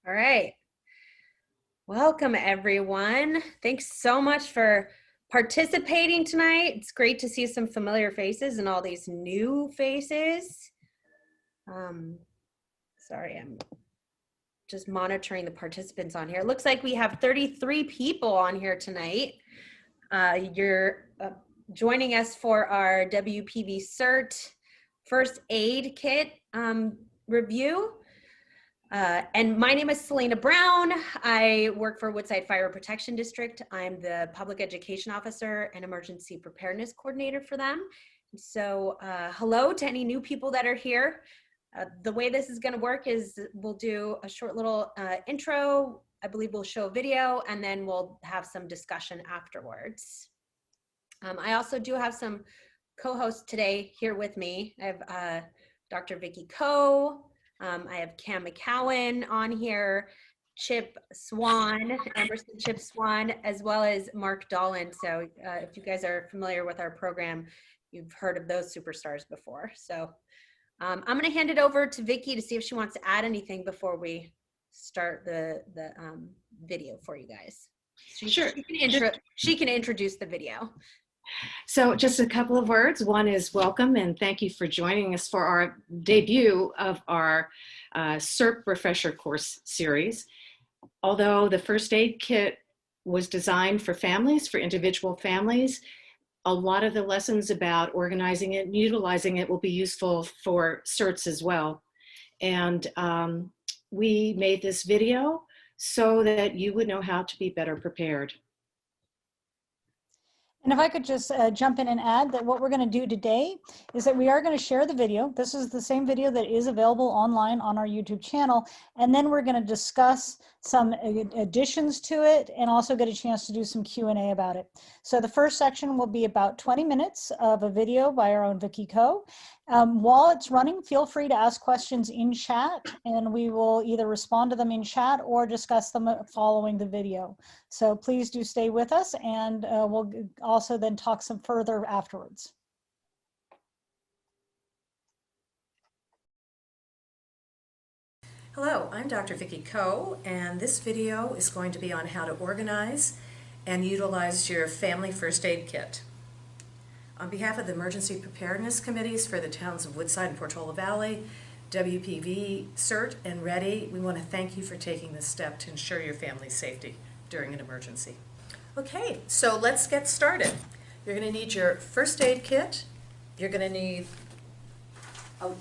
All right. Welcome, everyone. Thanks so much for participating tonight. It's great to see some familiar faces and all these new faces. Sorry, I'm just monitoring the participants on here. It looks like we have 33 people on here tonight. You're joining us for our WPV-CERT first aid kit review. And my name is Selena Brown. I work for Woodside Fire Protection District. I'm the public education officer and emergency preparedness coordinator for them. So hello to any new people that are here. The way this is going to work is we'll do a short little intro. I believe we'll show a video and then we'll have some discussion afterwards. I also do have some co-hosts today here with me. I have Dr. Vicki Coe. I have Cam McCowan on here, Chip Swan, Emerson Chip Swan, as well as Mark Dolan. So if you guys are familiar with our program, you've heard of those superstars before. So I'm going to hand it over to Vicki to see if she wants to add anything before we start the video for you guys. Sure. She can introduce the video. So just a couple of words. One is welcome and thank you for joining us for our debut of our CERT refresher course series. Although the first aid kit was designed for families, for individual families, a lot of the lessons about organizing it and utilizing it will be useful for CERTs as well. And we made this video so that you would know how to be better prepared. And if I could just jump in and add that what we're going to do today is that we are going to share the video. This is the same video that is available online on our YouTube channel. And then we're going to discuss some additions to it and also get a chance to do some Q&A about it. So the first section will be about 20 minutes of a video by our own Vicki Coe. While it's running, feel free to ask questions in chat and we will either respond to them in chat or discuss them following the video. So please do stay with us and we'll also then talk some further afterwards. Hello, I'm Dr. Vicki Coe, and this video is going to be on how to organize and utilize your family first aid kit. On behalf of the Emergency Preparedness Committees for the towns of Woodside and Portola Valley, WPV-CERT and Ready, we want to thank you for taking this step to ensure your family's safety during an emergency. Okay, so let's get started. You're going to need your first aid kit. You're going to need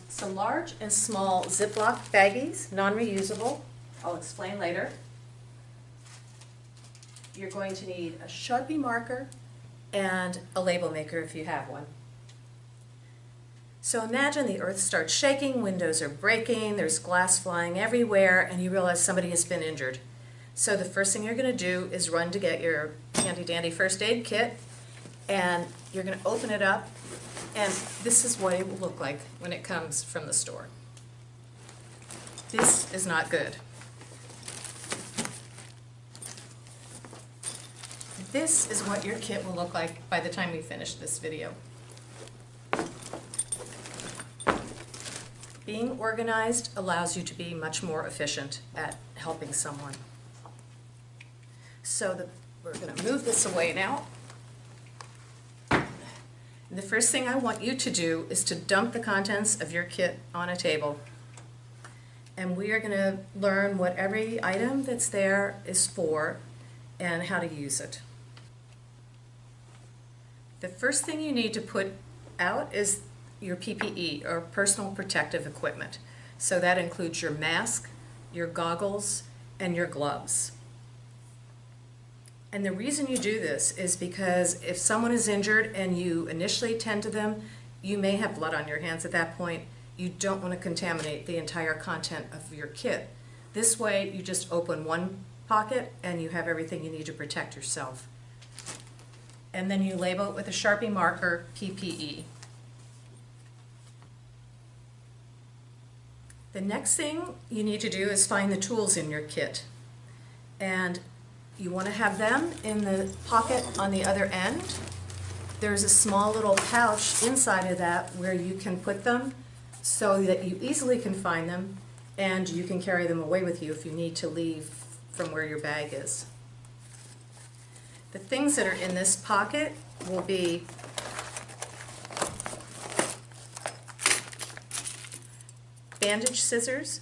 some large and small Ziploc baggies, non-reusable. I'll explain later. You're going to need a Sharpie marker and a label maker if you have one. So imagine the earth starts shaking, windows are breaking, there's glass flying everywhere, and you realize somebody has been injured. So the first thing you're going to do is run to get your handy dandy first aid kit, and you're going to open it up, and this is what it will look like when it comes from the store. This is not good. This is what your kit will look like by the time we finish this video. Being organized allows you to be much more efficient at helping someone. So we're going to move this away now. The first thing I want you to do is to dump the contents of your kit on a table. And we are going to learn what every item that's there is for and how to use it. The first thing you need to put out is your PPE, or personal protective equipment. So that includes your mask, your goggles, and your gloves. And the reason you do this is because if someone is injured and you initially tend to them, you may have blood on your hands at that point. You don't want to contaminate the entire content of your kit. This way, you just open one pocket and you have everything you need to protect yourself. And then you label it with a Sharpie marker, PPE. The next thing you need to do is find the tools in your kit. And you want to have them in the pocket on the other end. There's a small little pouch inside of that where you can put them so that you easily can find them. and you can carry them away with you if you need to leave from where your bag is. The things that are in this pocket will be bandage scissors.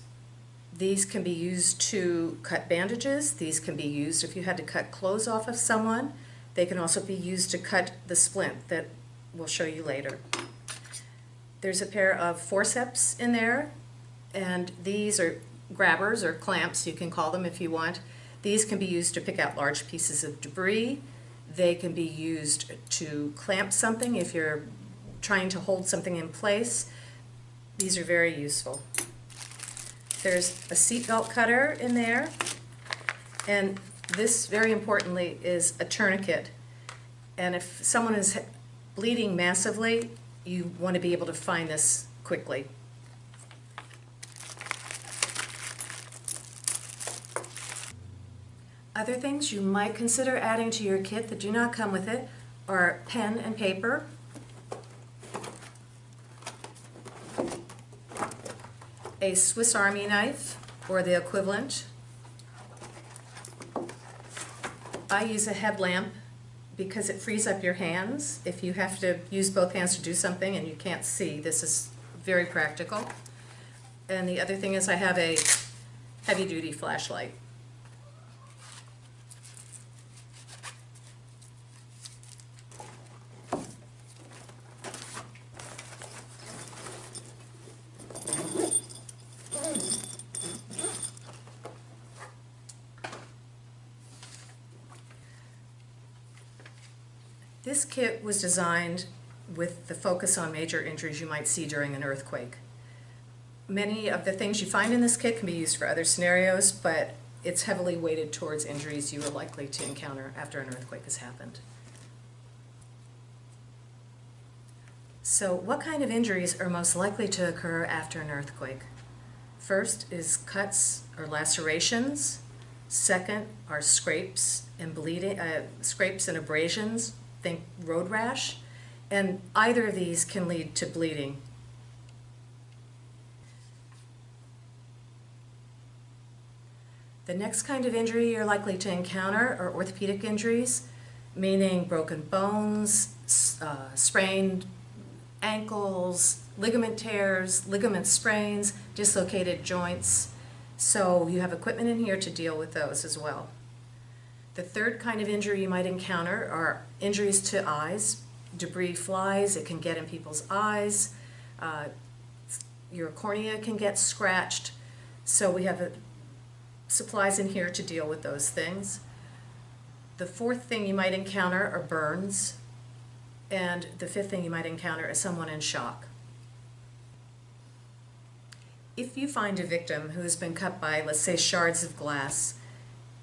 These can be used to cut bandages. These can be used if you had to cut clothes off of someone. They can also be used to cut the splint that we'll show you later. There's a pair of forceps in there, and these are grabbers or clamps, you can call them if you want. These can be used to pick out large pieces of debris. They can be used to clamp something if you're trying to hold something in place. These are very useful. There's a seatbelt cutter in there, and this, very importantly, is a tourniquet. And if someone is bleeding massively, you want to be able to find this quickly. Other things you might consider adding to your kit that do not come with it are pen and paper, a Swiss Army knife or the equivalent. I use a headlamp because it frees up your hands. If you have to use both hands to do something and you can't see, this is very practical. And the other thing is I have a heavy-duty flashlight. This kit was designed with the focus on major injuries you might see during an earthquake. Many of the things you find in this kit can be used for other scenarios, but it's heavily weighted towards injuries you are likely to encounter after an earthquake has happened. So what kind of injuries are most likely to occur after an earthquake? First is cuts or lacerations. Second are scrapes and bleeding, scrapes and abrasions. Think road rash, and either of these can lead to bleeding. The next kind of injury you're likely to encounter are orthopedic injuries, meaning broken bones, sprained ankles, ligament tears, ligament sprains, dislocated joints. So you have equipment in here to deal with those as well. The third kind of injury you might encounter are injuries to eyes. Debris flies, it can get in people's eyes. Your cornea can get scratched. So we have supplies in here to deal with those things. The fourth thing you might encounter are burns. And the fifth thing you might encounter is someone in shock. If you find a victim who has been cut by, let's say, shards of glass,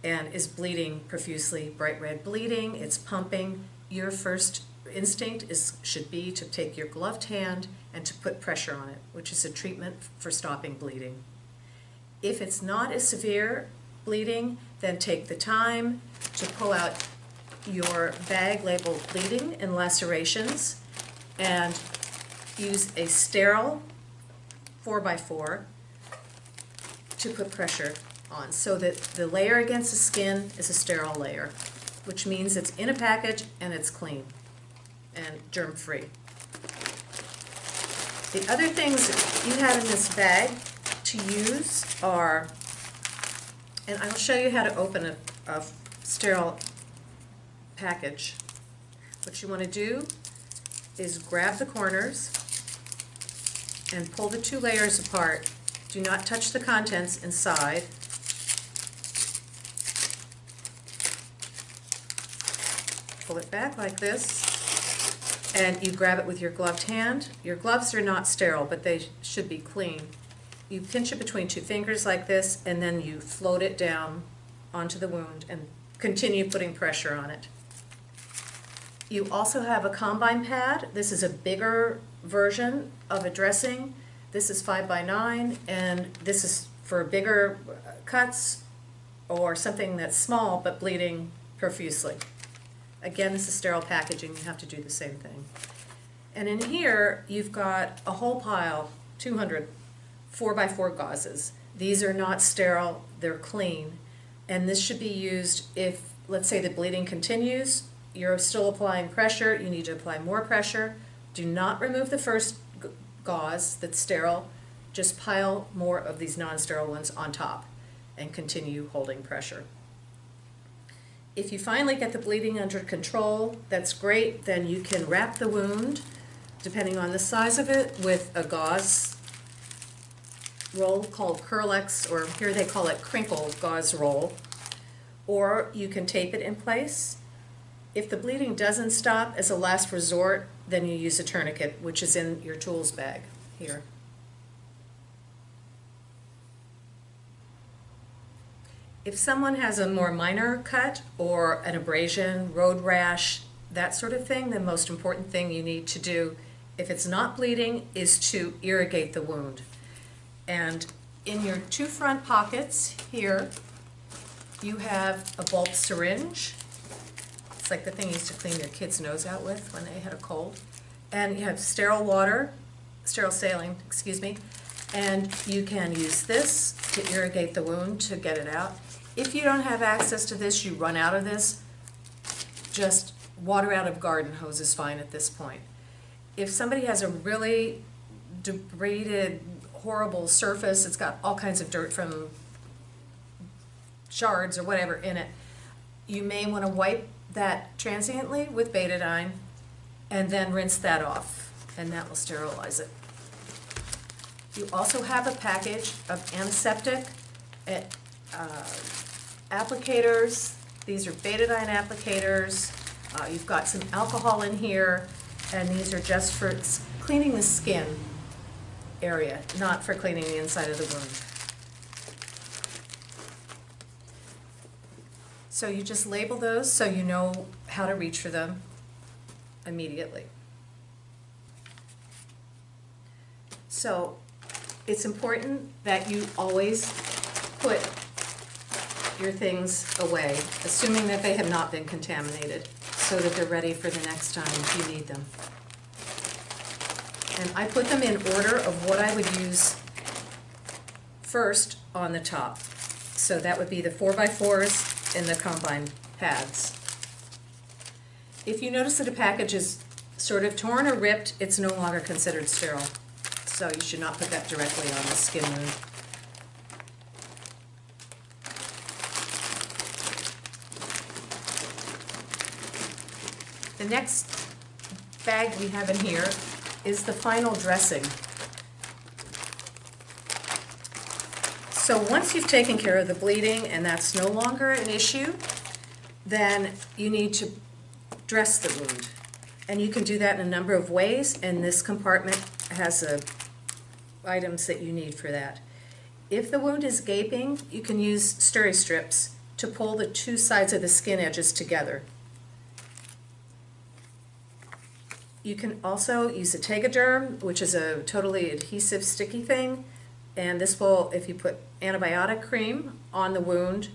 and is bleeding profusely, bright red bleeding, it's pumping, your first instinct should be to take your gloved hand and to put pressure on it, which is a treatment for stopping bleeding. If it's not a severe bleeding, then take the time to pull out your bag labeled bleeding and lacerations and use a sterile 4x4 to put pressure on, so that the layer against the skin is a sterile layer, which means it's in a package and it's clean and germ-free. The other things that you have in this bag to use are, and I'll show you how to open a sterile package. What you want to do is grab the corners and pull the two layers apart. Do not touch the contents inside. Pull it back like this, and you grab it with your gloved hand. Your gloves are not sterile, but they should be clean. You pinch it between two fingers like this, and then you float it down onto the wound and continue putting pressure on it. You also have a combine pad. This is a bigger version of a dressing. This is 5x9, and this is for bigger cuts or something that's small but bleeding profusely. Again, this is sterile packaging. You have to do the same thing. And in here, you've got a whole pile, 200 4x4 gauzes. These are not sterile, they're clean. And this should be used if, let's say the bleeding continues, you're still applying pressure, you need to apply more pressure. Do not remove the first gauze that's sterile, just pile more of these non-sterile ones on top and continue holding pressure. If you finally get the bleeding under control, that's great, then you can wrap the wound, depending on the size of it, with a gauze roll called Curlex, or here they call it crinkle gauze roll, or you can tape it in place. If the bleeding doesn't stop as a last resort, then you use a tourniquet, which is in your tools bag here. If someone has a more minor cut or an abrasion, road rash, that sort of thing, the most important thing you need to do, if it's not bleeding, is to irrigate the wound. And in your two front pockets here, you have a bulk syringe. It's like the thing you used to clean your kid's nose out with when they had a cold. And you have sterile water, sterile saline, excuse me, and you can use this to irrigate the wound to get it out. If you don't have access to this, you run out of this, just water out of garden hose is fine at this point. If somebody has a really debrided, horrible surface, it's got all kinds of dirt from shards or whatever in it, you may want to wipe that transiently with betadine and then rinse that off, and that will sterilize it. You also have a package of antiseptic applicators. These are betadine applicators. You've got some alcohol in here, and these are just for cleaning the skin area, not for cleaning the inside of the wound. So you just label those so you know how to reach for them immediately. So it's important that you always put your things away, assuming that they have not been contaminated, so that they're ready for the next time you need them. And I put them in order of what I would use first on the top. So that would be the 4x4s and the combine pads. If you notice that a package is sort of torn or ripped, it's no longer considered sterile. So you should not put that directly on the skin wound. The next bag we have in here is the final dressing. So once you've taken care of the bleeding and that's no longer an issue, then you need to dress the wound. And you can do that in a number of ways, and this compartment has items that you need for that. If the wound is gaping, you can use steri strips to pull the two sides of the skin edges together. You can also use a Tegaderm, which is a totally adhesive, sticky thing, and this will, if you put antibiotic cream on the wound,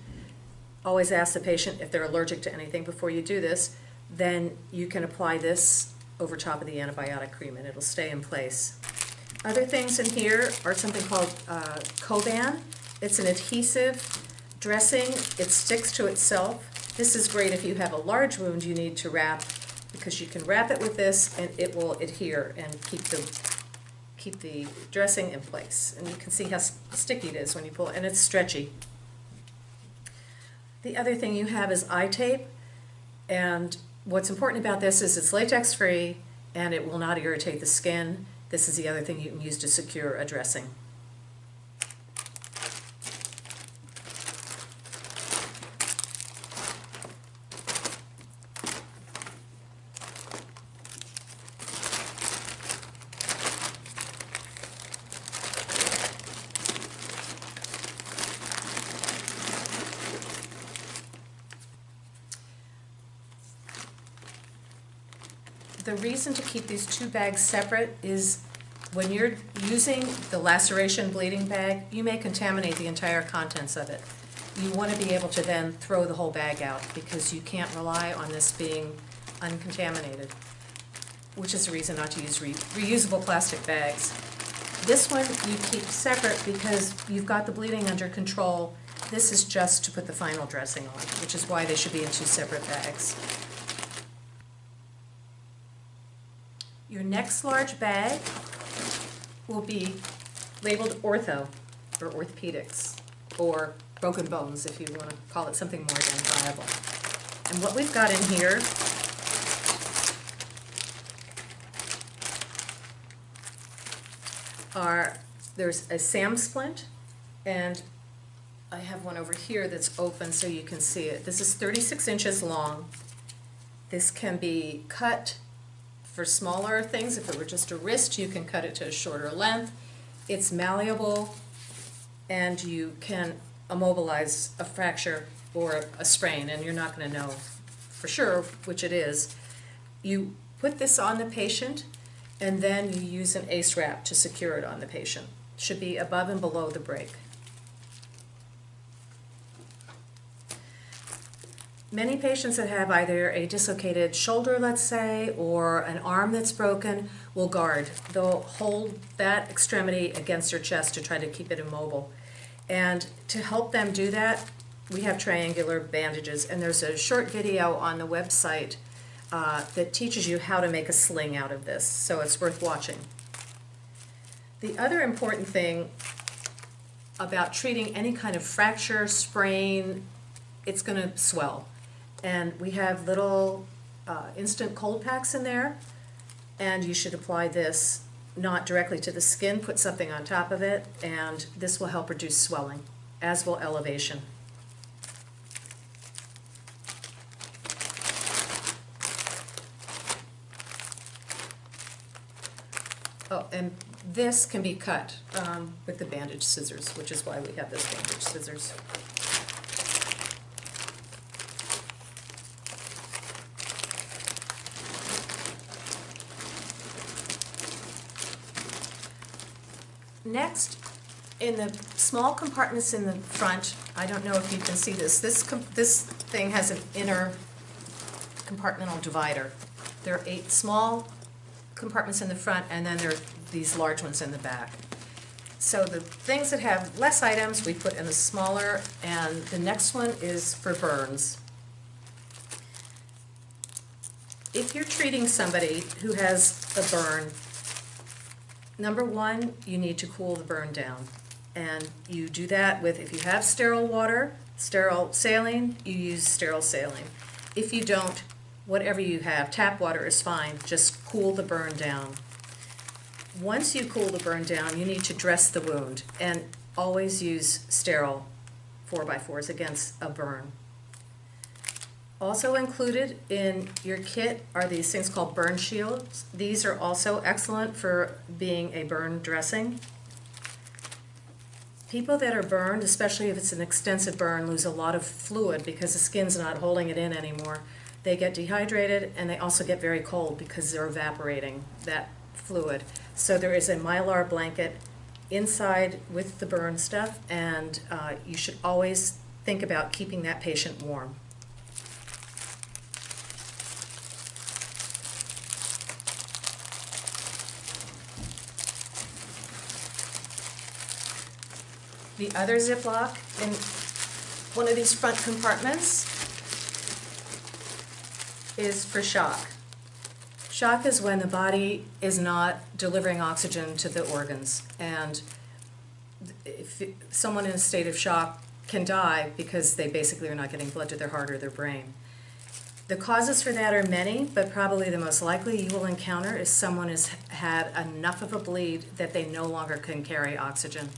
always ask the patient if they're allergic to anything before you do this, then you can apply this over top of the antibiotic cream and it'll stay in place. Other things in here are something called Coban. It's an adhesive dressing. It sticks to itself. This is great if you have a large wound you need to wrap, because you can wrap it with this and it will adhere and keep the dressing in place. And you can see how sticky it is when you pull it, and it's stretchy. The other thing you have is eye tape, and what's important about this is it's latex free and it will not irritate the skin. This is the other thing you can use to secure a dressing. The reason to keep these two bags separate is when you're using the laceration bleeding bag, you may contaminate the entire contents of it. You want to be able to then throw the whole bag out because you can't rely on this being uncontaminated, which is the reason not to use reusable plastic bags. This one you keep separate because you've got the bleeding under control. This is just to put the final dressing on, which is why they should be in 2 separate bags. Your next large bag will be labeled ortho, or orthopedics, or broken bones if you want to call it something more identifiable. And what we've got in here there's a SAM splint, and I have one over here that's open so you can see it. This is 36 inches long. This can be cut for smaller things. If it were just a wrist, you can cut it to a shorter length. It's malleable, and you can immobilize a fracture or a sprain, and you're not going to know for sure which it is. You put this on the patient, and then you use an ACE wrap to secure it on the patient. Should be above and below the break. Many patients that have either a dislocated shoulder, let's say, or an arm that's broken will guard. They'll hold that extremity against their chest to try to keep it immobile. And to help them do that, we have triangular bandages, and there's a short video on the website that teaches you how to make a sling out of this, so it's worth watching. The other important thing about treating any kind of fracture, sprain, it's going to swell. And we have little instant cold packs in there, and you should apply this not directly to the skin, put something on top of it, and this will help reduce swelling, as will elevation. Oh, and this can be cut with the bandage scissors, which is why we have this bandage scissors. Next, in the small compartments in the front, I don't know if you can see this. This thing has an inner compartmental divider. There are 8 small compartments in the front, and then there are these large ones in the back. So the things that have less items we put in the smaller, and the next one is for burns. If you're treating somebody who has a burn, number one, you need to cool the burn down. And you do that with, if you have sterile water, sterile saline, you use sterile saline. If you don't, whatever you have, tap water is fine, just cool the burn down. Once you cool the burn down, you need to dress the wound, and always use sterile 4x4s against a burn. Also included in your kit are these things called burn shields. These are also excellent for being a burn dressing. People that are burned, especially if it's an extensive burn, lose a lot of fluid because the skin's not holding it in anymore. They get dehydrated, and they also get very cold because they're evaporating that fluid. So there is a Mylar blanket inside with the burn stuff, and you should always think about keeping that patient warm. The other Ziploc in one of these front compartments is for shock. Shock is when the body is not delivering oxygen to the organs, and if someone in a state of shock can die because they basically are not getting blood to their heart or their brain. The causes for that are many, but probably the most likely you will encounter is someone has had enough of a bleed that they no longer can carry oxygen.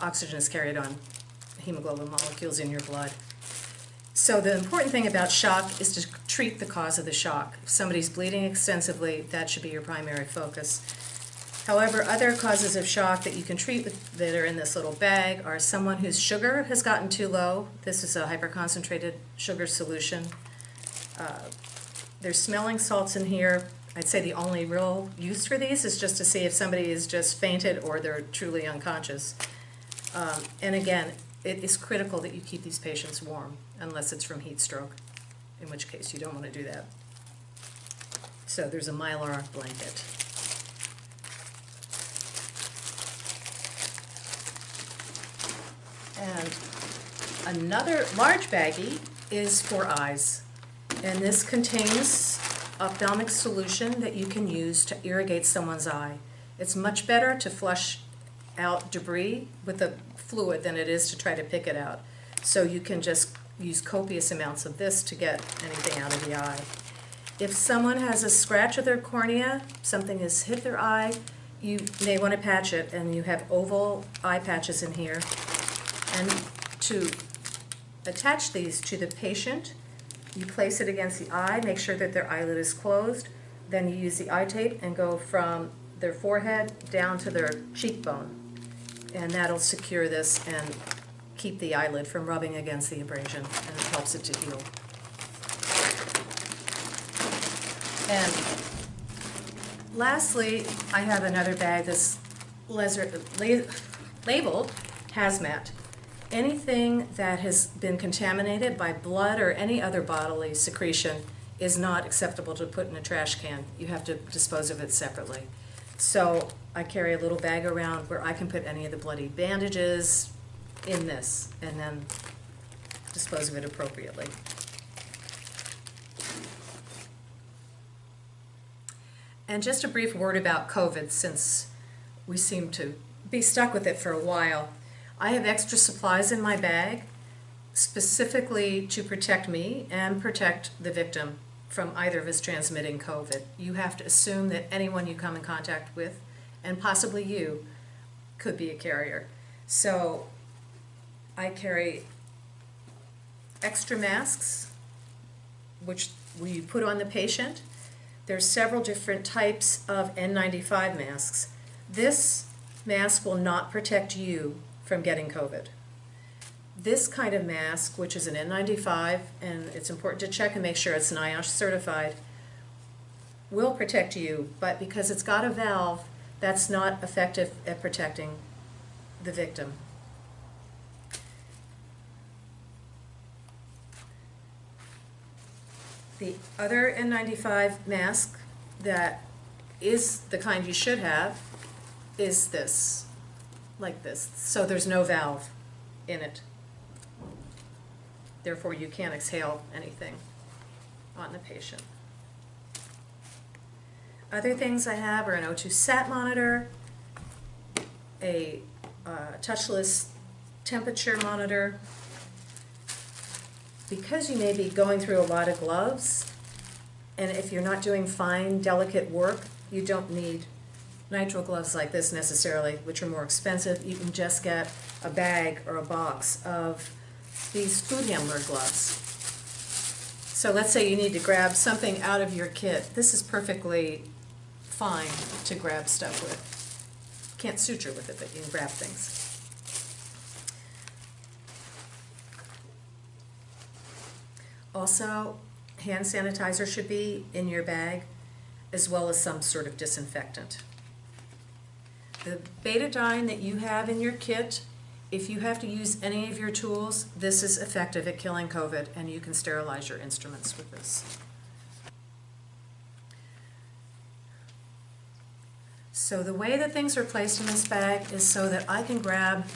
Oxygen is carried on hemoglobin molecules in your blood. So the important thing about shock is to treat the cause of the shock. If somebody's bleeding extensively, that should be your primary focus. However, other causes of shock that you can treat that are in this little bag are someone whose sugar has gotten too low. This is a hyperconcentrated sugar solution. There's smelling salts in here. I'd say the only real use for these is just to see if somebody is just fainted or they're truly unconscious. And again, it is critical that you keep these patients warm, unless it's from heat stroke, in which case you don't want to do that. So there's a Mylar blanket. Another large baggie is for eyes, and this contains ophthalmic solution that you can use to irrigate someone's eye. It's much better to flush out debris with the fluid than it is to try to pick it out. So you can just use copious amounts of this to get anything out of the eye. If someone has a scratch of their cornea, something has hit their eye, you may want to patch it, and you have oval eye patches in here. And to attach these to the patient, you place it against the eye, make sure that their eyelid is closed, then you use the eye tape and go from their forehead down to their cheekbone. And that'll secure this and keep the eyelid from rubbing against the abrasion, and it helps it to heal. And lastly, I have another bag that's labeled hazmat. Anything that has been contaminated by blood or any other bodily secretion is not acceptable to put in a trash can. You have to dispose of it separately. So I carry a little bag around where I can put any of the bloody bandages in this and then dispose of it appropriately. And just a brief word about COVID, since we seem to be stuck with it for a while. I have extra supplies in my bag specifically to protect me and protect the victim from either of us transmitting COVID. You have to assume that anyone you come in contact with, and possibly you, could be a carrier. So I carry extra masks, which we put on the patient. There's several different types of N95 masks. This mask will not protect you from getting COVID. This kind of mask, which is an N95, and it's important to check and make sure it's NIOSH certified, will protect you, but because it's got a valve, that's not effective at protecting the victim. The other N95 mask that is the kind you should have is this, like this. So there's no valve in it. Therefore, you can't exhale anything on the patient. Other things I have are an O2 sat monitor, a touchless temperature monitor. Because you may be going through a lot of gloves, and if you're not doing fine, delicate work, you don't need nitrile gloves like this necessarily, which are more expensive. You can just get a bag or a box of these food handler gloves. So let's say you need to grab something out of your kit. This is perfectly fine to grab stuff with. Can't suture with it, but you can grab things. Also, hand sanitizer should be in your bag, as well as some sort of disinfectant. The betadine that you have in your kit, if you have to use any of your tools, this is effective at killing COVID, and you can sterilize your instruments with this. So the way that things are placed in this bag is so that I can grab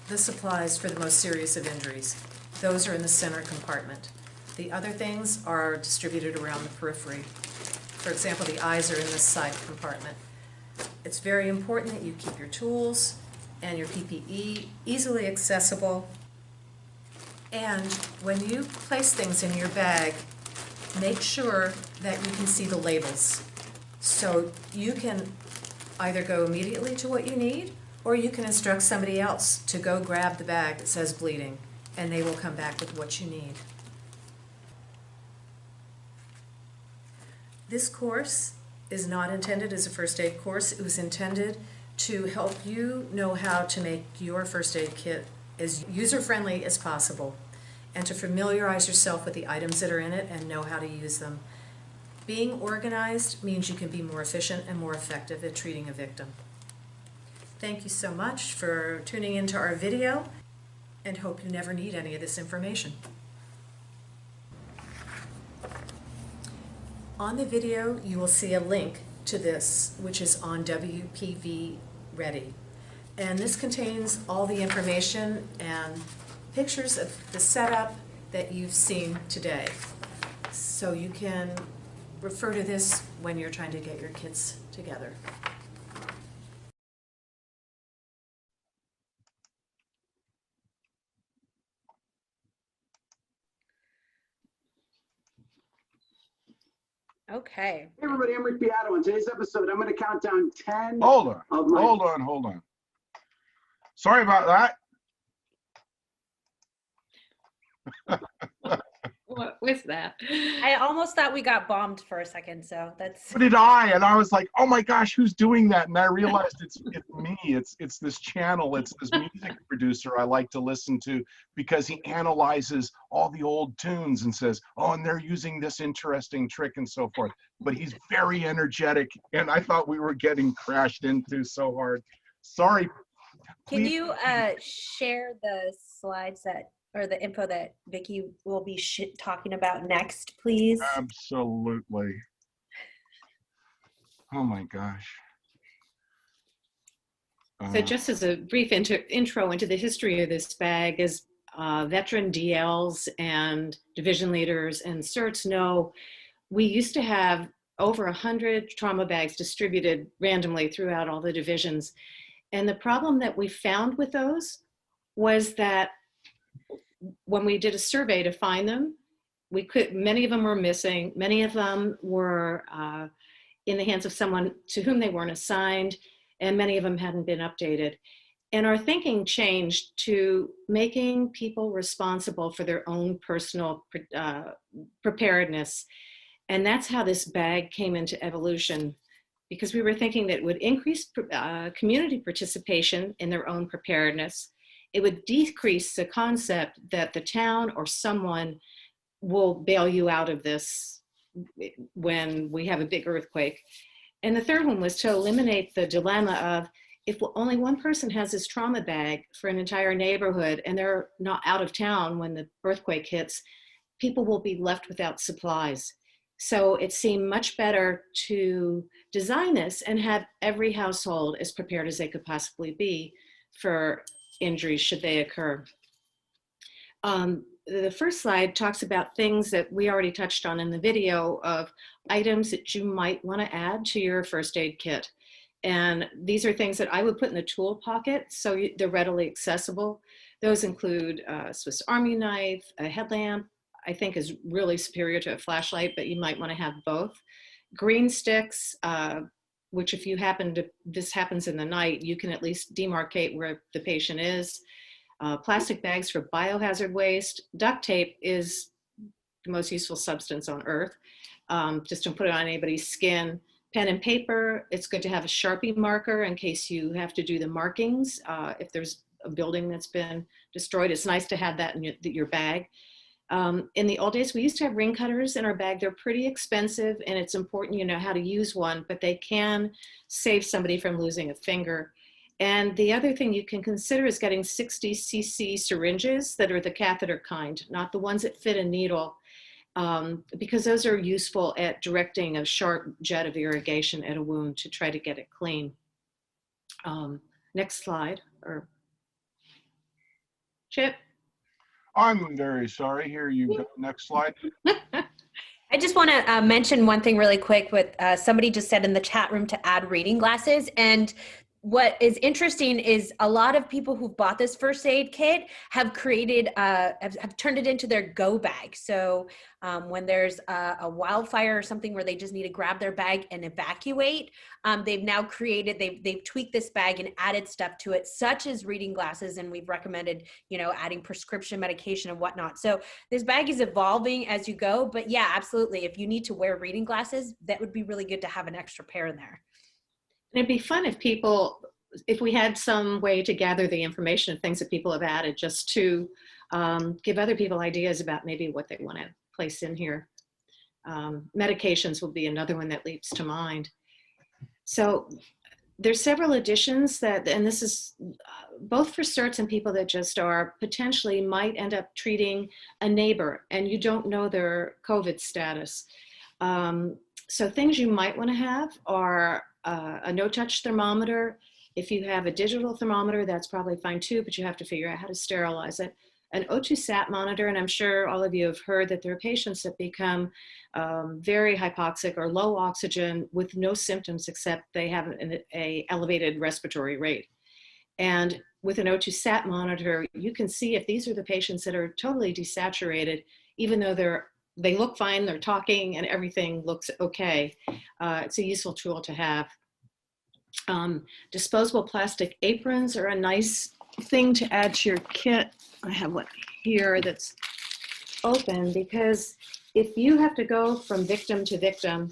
the supplies for the most serious of injuries. Those are in the center compartment. The other things are distributed around the periphery. For example, the eyes are in this side compartment. It's very important that you keep your tools and your PPE easily accessible. And when you place things in your bag, make sure that you can see the labels. So you can either go immediately to what you need, or you can instruct somebody else to go grab the bag that says bleeding, and they will come back with what you need. This course is not intended as a first aid course. It was intended to help you know how to make your first aid kit as user-friendly as possible, and to familiarize yourself with the items that are in it and know how to use them. Being organized means you can be more efficient and more effective at treating a victim. Thank you so much for tuning into our video, and hope you never need any of this information. On the video, you will see a link to this, which is on WPV-Ready. And this contains all the information and pictures of the setup that you've seen today. So you can refer to this when you're trying to get your kits together. Okay. Hey everybody, I'm Rick Beato. In today's episode, I'm going to count down 10 Hold on, of my... hold on. Sorry about that. What was that? I almost thought we got bombed for a second, so that's. So did I, and I was like, oh my gosh, who's doing that? And I realized it's me. It's this channel. It's this music producer I like to listen to because he analyzes all the old tunes and says, oh, and they're using this interesting trick and so forth. But he's very energetic, and I thought we were getting crashed into so hard. Sorry. Can Please. you share the slides that, or the info that Vicki will be talking about next, please? Absolutely. Oh my gosh. So just as a brief intro into the history of this bag, as veteran DLs and division leaders and CERTs know, we used to have over 100 trauma bags distributed randomly throughout all the divisions. And the problem that we found with those was that when we did a survey to find them, many of them were missing. Many of them were in the hands of someone to whom they weren't assigned, and many of them hadn't been updated. And our thinking changed to making people responsible for their own personal preparedness. And that's how this bag came into evolution, because we were thinking that it would increase community participation in their own preparedness. It would decrease the concept that the town or someone will bail you out of this when we have a big earthquake. And the third one was to eliminate the dilemma of, if only one person has this trauma bag for an entire neighborhood and they're not out of town when the earthquake hits, people will be left without supplies. So it seemed much better to design this and have every household as prepared as they could possibly be for injuries should they occur. The first slide talks about things that we already touched on in the video of items that you might want to add to your first aid kit. And these are things that I would put in the tool pocket so they're readily accessible. Those include a Swiss Army knife, a headlamp, I think is really superior to a flashlight, but you might want to have both. Green sticks, which if this happens in the night, you can at least demarcate where the patient is. Plastic bags for biohazard waste. Duct tape is the most useful substance on earth. Just don't put it on anybody's skin. Pen and paper, it's good to have a Sharpie marker in case you have to do the markings. If there's a building that's been destroyed, it's nice to have that in your bag. In the old days, we used to have ring cutters in our bag. They're pretty expensive, and it's important you know how to use one, but they can save somebody from losing a finger. And the other thing you can consider is getting 60 cc syringes that are the catheter kind, not the ones that fit a needle, because those are useful at directing a sharp jet of irrigation at a wound to try to get it clean. Next slide, or Chip. I'm very sorry. Here you go. Next slide. I just want to mention one thing really quick. With somebody just said in the chat room to add reading glasses, and what is interesting is a lot of people who've bought this first aid kit have created, have turned it into their go bag. So when there's a wildfire or something where they just need to grab their bag and evacuate, they've now created, they've tweaked this bag and added stuff to it, such as reading glasses. And we've recommended, you know, adding prescription medication and whatnot. So this bag is evolving as you go, but yeah, absolutely. If you need to wear reading glasses, that would be really good to have an extra pair in there. It'd be fun if we had some way to gather the information of things that people have added, just to give other people ideas about maybe what they want to place in here. Medications will be another one that leaps to mind. So there's several additions that, and this is both for CERTs and people that just are potentially might end up treating a neighbor and you don't know their COVID status. So things you might want to have are a no-touch thermometer. If you have a digital thermometer, that's probably fine too, but you have to figure out how to sterilize it. An O2 sat monitor, and I'm sure all of you have heard that there are patients that become very hypoxic or low oxygen with no symptoms except they have a elevated respiratory rate. And with an O2 sat monitor, you can see if these are the patients that are totally desaturated, even though they look fine, they're talking, and everything looks okay. It's a useful tool to have. Disposable plastic aprons are a nice thing to add to your kit. I have one here that's open because if you have to go from victim to victim,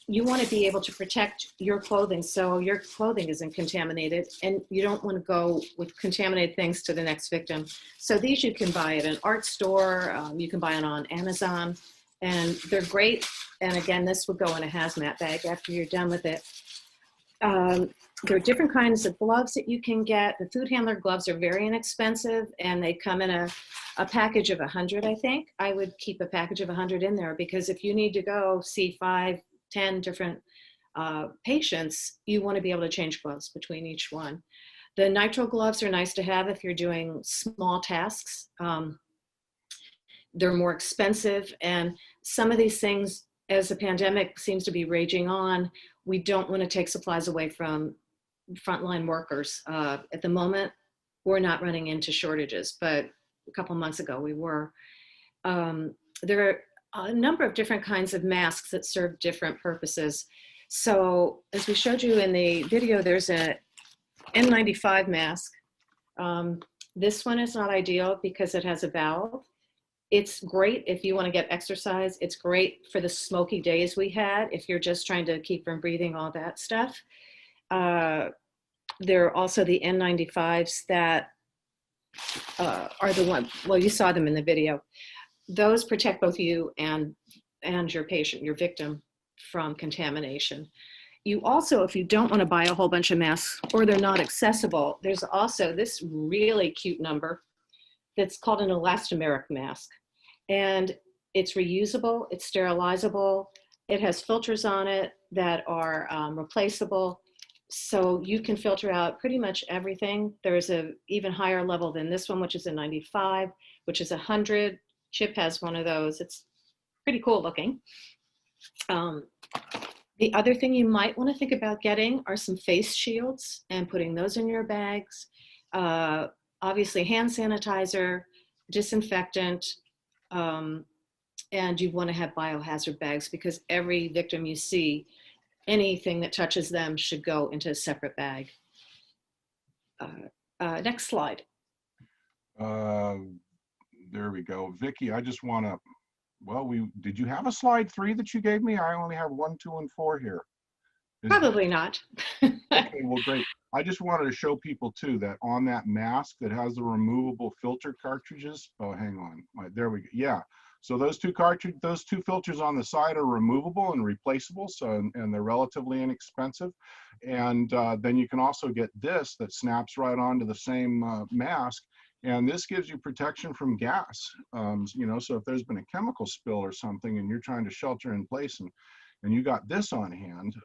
you want to be able to protect your clothing so your clothing isn't contaminated, and you don't want to go with contaminated things to the next victim. So these you can buy at an art store, you can buy it on Amazon, and they're great. And again, this would go in a hazmat bag after you're done with it. There are different kinds of gloves that you can get. The food handler gloves are very inexpensive, and they come in a package of 100, I think. I would keep a package of 100 in there because if you need to go see 5, 10 different patients, you want to be able to change gloves between each one. The nitrile gloves are nice to have if you're doing small tasks. They're more expensive, and some of these things, as the pandemic seems to be raging on, we don't want to take supplies away from frontline workers. At the moment, we're not running into shortages, but a couple months ago we were. There are a number of different kinds of masks that serve different purposes. So as we showed you in the video, there's a N95 mask. This one is not ideal because it has a valve. It's great if you want to get exercise. It's great for the smoky days we had, if you're just trying to keep from breathing all that stuff. There are also the N95s that are the one, well, you saw them in the video. Those protect both you and your patient, your victim, from contamination. You also, if you don't want to buy a whole bunch of masks or they're not accessible, there's also this really cute number that's called an elastomeric mask. And it's reusable, it's sterilizable, it has filters on it that are replaceable. So you can filter out pretty much everything. There's an even higher level than this one, which is a 95, which is 100. Chip has one of those. It's pretty cool looking. The other thing you might want to think about getting are some face shields and putting those in your bags. Obviously hand sanitizer, disinfectant, and you want to have biohazard bags because every victim you see, anything that touches them should go into a separate bag. Next slide. There we go. Vicki, I just want to, well, did you have a slide 3 that you gave me? I only have 1, 2, and 4 here. Probably not. Okay, well, great. I just wanted to show people too that on that mask that has the removable filter cartridges. Oh, hang on. There we go. Yeah. So those two filters on the side are removable and replaceable. So, and they're relatively inexpensive. And then you can also get this that snaps right onto the same mask. And this gives you protection from gas. You know, so if there's been a chemical spill or something and you're trying to shelter in place and you got this on hand,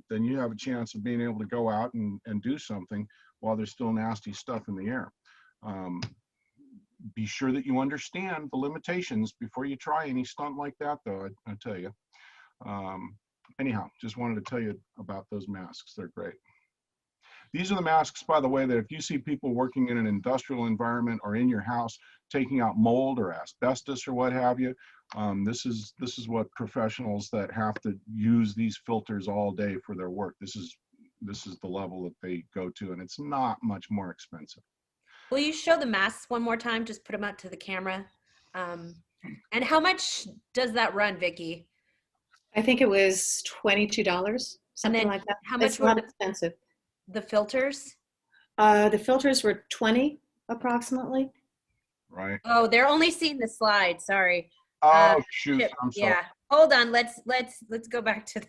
then you have a chance of being able to go out and do something while there's still nasty stuff in the air. Be sure that you understand the limitations before you try any stunt like that, though, I tell you. Anyhow, just wanted to tell you about those masks. They're great. These are the masks, by the way, that if you see people working in an industrial environment or in your house taking out mold or asbestos or what have you, this is what professionals that have to use these filters all day for their work. This is the level that they go to, and it's not much more expensive. Will you show the masks one more time? Just put them out to the camera. And how much does that run, Vicki? I think it was $22, something like that. How much it's not expensive. The filters? The filters were $20 approximately. Right. Oh, they're only seeing the slide. Sorry. Oh, shoot. Chip, I'm sorry. yeah. Hold on. Let's go back to.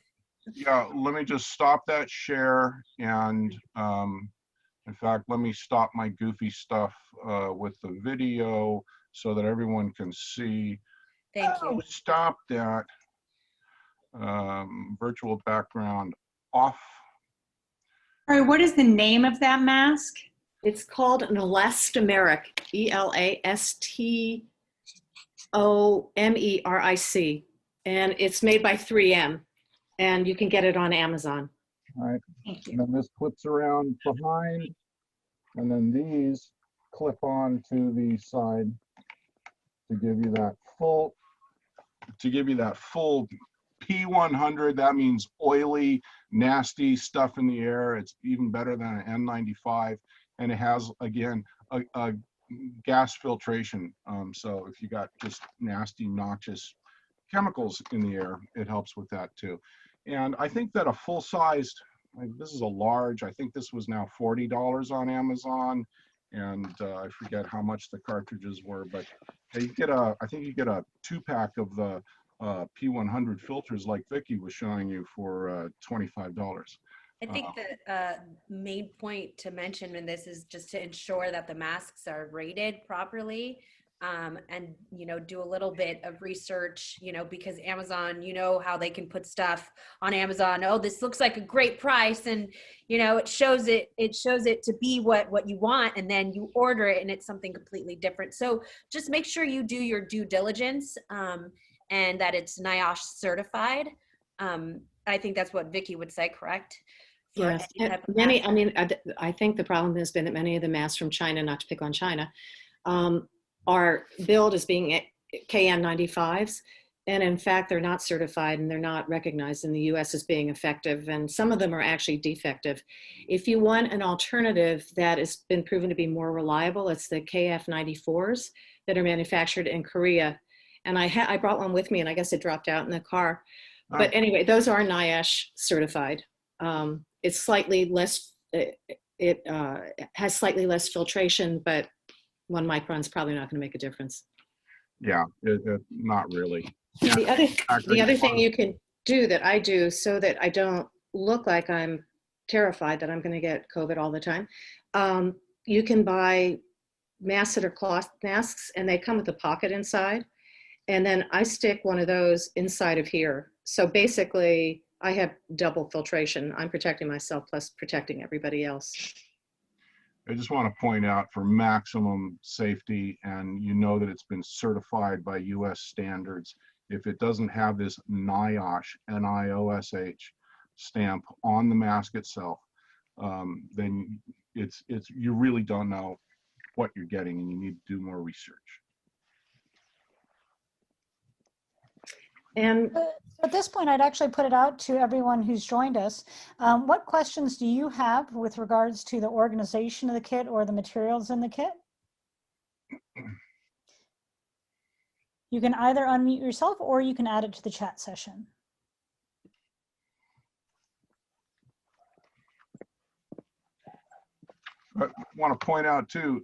Yeah. Let me just stop that share. And in fact, let me stop my goofy stuff with the video so that everyone can see. Thank you. Stop that. Virtual background off. All right, what is the name of that mask? It's called an elastomeric, Elastomeric, and it's made by 3M, and you can get it on Amazon. All right. Thank And then this clips around behind, and then these clip on to the side to give you that full P100. That means oily, nasty stuff in the air. It's even better than an N95, and it has, again, a gas filtration. So if you got just nasty, noxious chemicals in the air, it helps with that too. And I think that a full-sized, like, this is a large, I think this was now $40 on Amazon, and I forget how much the cartridges were, but you get I think you get a 2-pack of the P100 filters like Vicky was showing you for $25. I think the main point to mention in this is just to ensure that the masks are rated properly, and, you know, do a little bit of research, you know, because Amazon, you know how they can put stuff on Amazon. Oh, this looks like a great price, and, you know, it shows it to be what you want, and then you order it and it's something completely different. So just make sure you do your due diligence, and that it's NIOSH certified. I think that's what Vicky would say, correct? For Yes, any and type of many, mask. I mean, I think the problem has been that many of the masks from China, not to pick on China, are billed as being KN95s. And in fact, they're not certified and they're not recognized in the US as being effective. And some of them are actually defective. If you want an alternative that has been proven to be more reliable, it's the KF94s that are manufactured in Korea. And I brought one with me, and I guess it dropped out in the car. But anyway, those are NIOSH certified. It's slightly less, it has slightly less filtration, but 1 micron is probably not going to make a difference. Yeah, not really. Yeah. The other thing you can do that I do so that I don't look like I'm terrified that I'm going to get COVID all the time, you can buy masks that are cloth masks, and they come with a pocket inside. And then I stick one of those inside of here. So basically, I have double filtration. I'm protecting myself plus protecting everybody else. I just want to point out, for maximum safety, and you know that it's been certified by US standards, if it doesn't have this NIOSH, N-I-O-S-H stamp on the mask itself, then it's you really don't know what you're getting, and you need to do more research. And At this point, I'd actually put it out to everyone who's joined us. What questions do you have with regards to the organization of the kit or the materials in the kit? You can either unmute yourself or you can add it to the chat session. I want to point out too,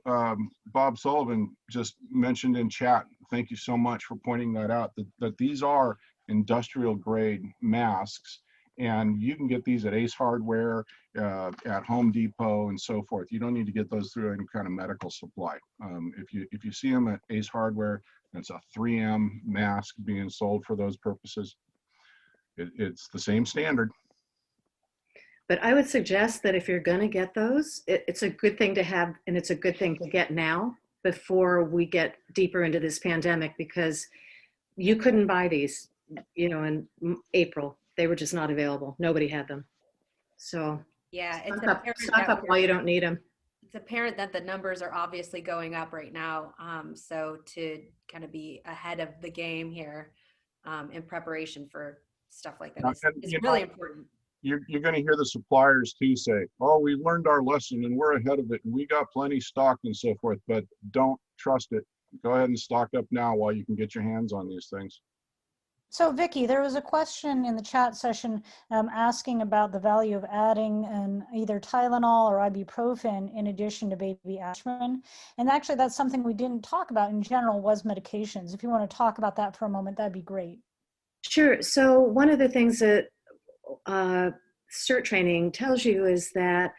Bob Sullivan just mentioned in chat, thank you so much for pointing that out, that these are industrial grade masks, and you can get these at Ace Hardware, at Home Depot, and so forth. You don't need to get those through any kind of medical supply. If you see them at Ace Hardware, it's a 3M mask being sold for those purposes. It's the same standard. But I would suggest that if you're going to get those, it's a good thing to have, and it's a good thing to get now before we get deeper into this pandemic, because you couldn't buy these, you know, in April. They were just not available. Nobody had them. So Yeah, it's stock up while you don't need them. It's apparent that the numbers are obviously going up right now. So to kind of be ahead of the game here, in preparation for stuff like that is really important. You're going to hear the suppliers too say, oh, we learned our lesson and we're ahead of it and we got plenty stocked and so forth, but don't trust it. Go ahead and stock up now while you can get your hands on these things. So Vicky, there was a question in the chat session asking about the value of adding either Tylenol or ibuprofen in addition to baby aspirin. And actually that's something we didn't talk about in general, was medications. If you want to talk about that for a moment, that'd be great. Sure. So one of the things that CERT training tells you is that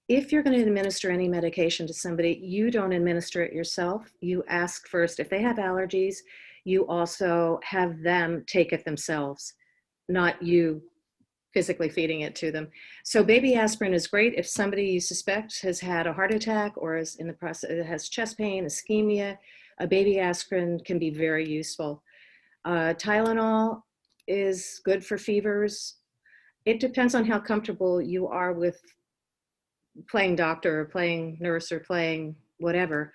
if you're going to administer any medication to somebody, you don't administer it yourself. You ask first if they have allergies. You also have them take it themselves, not you physically feeding it to them. So baby aspirin is great if somebody you suspect has had a heart attack or is in the process, has chest pain, ischemia. A baby aspirin can be very useful. Tylenol is good for fevers. It depends on how comfortable you are with playing doctor or playing nurse or playing whatever.